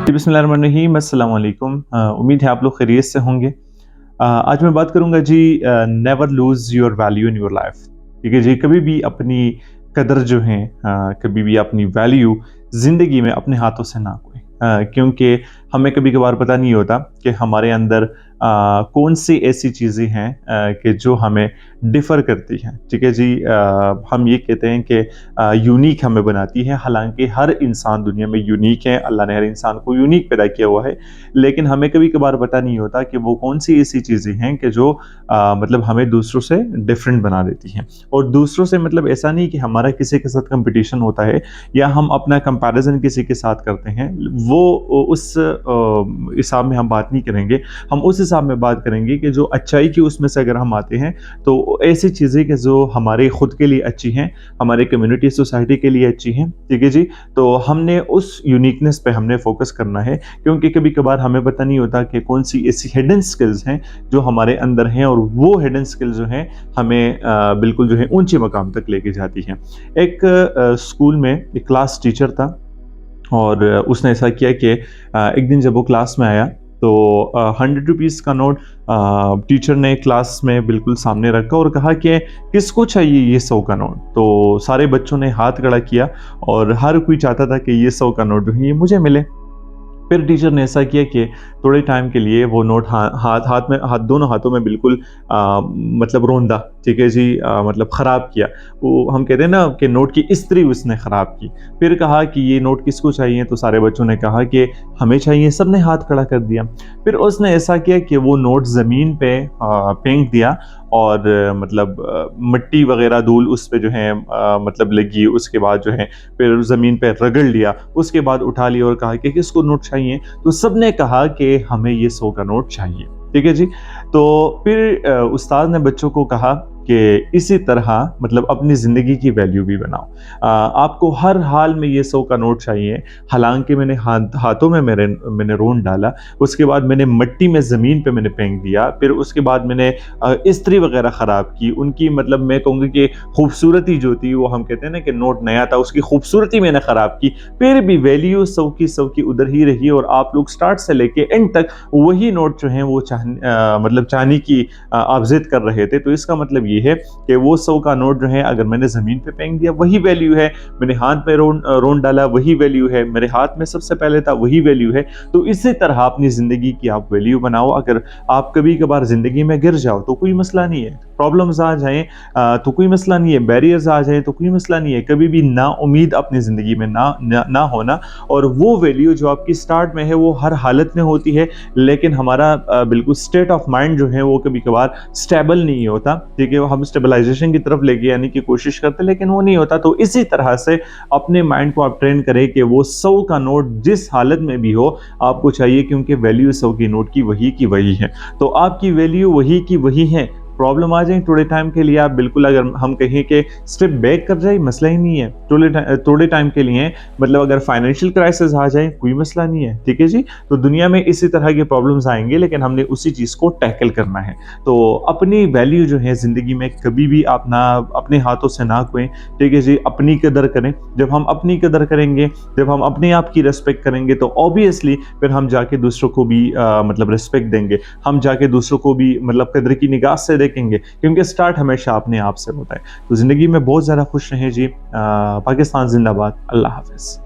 बिस्मिल्लाहिर्रहमानिर्रहीम, अस्सलाम वालेकुम। उम्मीद है आप लोग खैरियत से होंगे। आज मैं बात करूंगा जी, never lose your value in your life. ठीक है जी, कभी भी अपनी कदर जो है, कभी भी अपनी वैल्यू ज़िंदगी में अपने हाथों से ना खोएं। क्योंकि हमें कभी कभार पता नहीं होता कि हमारे अंदर कौन सी ऐसी चीज़ें हैं कि जो हमें डिफ़र करती हैं। ठीक है जी, हम ये कहते हैं कि यूनिक हमें बनाती है। हालांकि हर इंसान दुनिया में यूनिक है, अल्लाह ने हर इंसान को यूनिक पैदा किया हुआ है, लेकिन हमें कभी कभार पता नहीं होता कि वो कौन सी ऐसी चीज़ें हैं कि जो मतलब हमें दूसरों से डिफरेंट बना देती हैं। और दूसरों से मतलब ऐसा नहीं कि हमारा किसी के साथ कंपटीशन होता है या हम अपना कंपैरिजन किसी के साथ करते हैं। वो उस हिसाब में हम बात नहीं करेंगे। हम उस हिसाब में बात करेंगे कि जो अच्छाई की उसमें से अगर हम आते हैं तो ऐसी चीज़ें कि जो हमारे खुद के लिए अच्छी हैं, हमारे कम्युनिटी सोसाइटी के लिए अच्छी हैं। ठीक है जी, तो हमने उस यूनिकनेस पे हमने फोकस करना है, क्योंकि कभी कभार हमें पता नहीं होता कि कौन सी ऐसी हिडन स्किल्स हैं जो हमारे अंदर हैं, और वो हिडन स्किल्स जो हैं हमें बिल्कुल जो है ऊंचे मकाम तक लेके जाती हैं। एक स्कूल में एक क्लास टीचर था, और उसने ऐसा किया कि एक दिन जब वो क्लास में आया तो 100 रुपीज़ का नोट टीचर ने क्लास में बिल्कुल सामने रखा और कहा कि किसको चाहिए ये 100 का नोट। तो सारे बच्चों ने हाथ खड़ा किया और हर कोई चाहता था कि ये 100 का नोट जो है ये मुझे मिले। फिर टीचर ने ऐसा किया कि थोड़े टाइम के लिए वो नोट हाथ दोनों हाथों में बिल्कुल मतलब रोंदा। ठीक है जी, मतलब ख़राब किया। वो हम कहते हैं ना कि नोट की इस्त्री उसने ख़राब की। फिर कहा कि ये नोट किसको चाहिए, तो सारे बच्चों ने कहा कि हमें चाहिए, सब ने हाथ खड़ा कर दिया। फिर उसने ऐसा किया कि वो नोट ज़मीन पे फेंक दिया, और मतलब मिट्टी वगैरह धूल उस पे जो है मतलब लगी। उसके बाद जो है फिर ज़मीन पे रगड़ लिया, उसके बाद उठा लिया और कहा कि किसको नोट चाहिए, तो सब ने कहा कि हमें ये 100 का नोट चाहिए। ठीक है जी, तो फिर उस्ताद ने बच्चों को कहा कि इसी तरह मतलब अपनी ज़िंदगी की वैल्यू भी बनाओ। आपको हर हाल में ये 100 का नोट चाहिए। हालांकि मैंने हाथों में मैंने रोन डाला, उसके बाद मैंने मिट्टी में ज़मीन पे मैंने फेंक दिया, फिर उसके बाद मैंने इस्त्री वगैरह ख़राब की उनकी। मतलब मैं कहूँगी कि खूबसूरती जो थी, वो हम कहते हैं ना कि नोट नया था, उसकी खूबसूरती मैंने ख़राब की। फिर भी वैल्यू 100 की उधर ही रही, और आप लोग स्टार्ट से लेके एंड तक वही नोट जो है वो मतलब चांदी की आप जिद कर रहे थे। तो इसका मतलब ये है कि वो 100 का नोट जो है अगर मैंने ज़मीन पे फेंक दिया वही वैल्यू है, मैंने हाथ में रोन डाला वही वैल्यू है, मेरे हाथ में सबसे पहले था वही वैल्यू है। तो इसी तरह अपनी ज़िंदगी की आप वैल्यू बनाओ। अगर आप कभी कभार ज़िंदगी में गिर जाओ तो कोई मसला नहीं है, प्रॉब्लम्स आ जाएं तो कोई मसला नहीं है, बैरियर्स आ जाएं तो कोई मसला नहीं है। कभी भी ना उम्मीद अपनी ज़िंदगी में ना होना, और वो वैल्यू जो आपकी स्टार्ट में है वो हर हालत में होती है, लेकिन हमारा बिल्कुल स्टेट ऑफ माइंड जो है वो कभी कभार स्टेबल नहीं होता। ठीक है, हम स्टेबलाइजेशन की तरफ लेके आने की कोशिश करते हैं, लेकिन वो नहीं होता। तो इसी तरह से अपने माइंड को आप ट्रेन करें कि वो 100 का नोट जिस हालत में भी हो आपको चाहिए, क्योंकि वैल्यू 100 की नोट की वही है। तो आपकी वैल्यू वही की वही है। प्रॉब्लम आ जाए थोड़े टाइम के लिए, आप बिल्कुल अगर हम कहें कि स्टेप बैक कर जाए, मसला ही नहीं है। थोड़े टाइम के लिए मतलब अगर फाइनेंशियल क्राइसिस आ जाए कोई मसला नहीं है। ठीक है जी, तो दुनिया में इसी तरह के प्रॉब्लम्स आएंगे, लेकिन हमने उसी चीज़ को टैकल करना है। तो अपनी वैल्यू जो है ज़िंदगी में कभी भी आप ना अपने हाथों से ना खोएं। ठीक है जी, अपनी कदर करें। जब हम अपनी कदर करेंगे, जब हम अपने आप की रिस्पेक्ट करेंगे, तो ऑब्वियसली फिर हम जाके दूसरों को भी मतलब रिस्पेक्ट देंगे। हम जाके दूसरों को भी मतलब कदर की निगाह से देखेंगे, क्योंकि स्टार्ट हमेशा अपने आप से होता है। तो ज़िंदगी में बहुत ज़्यादा खुश रहें जी। पाकिस्तान जिंदाबाद। अल्लाह हाफ़िज़।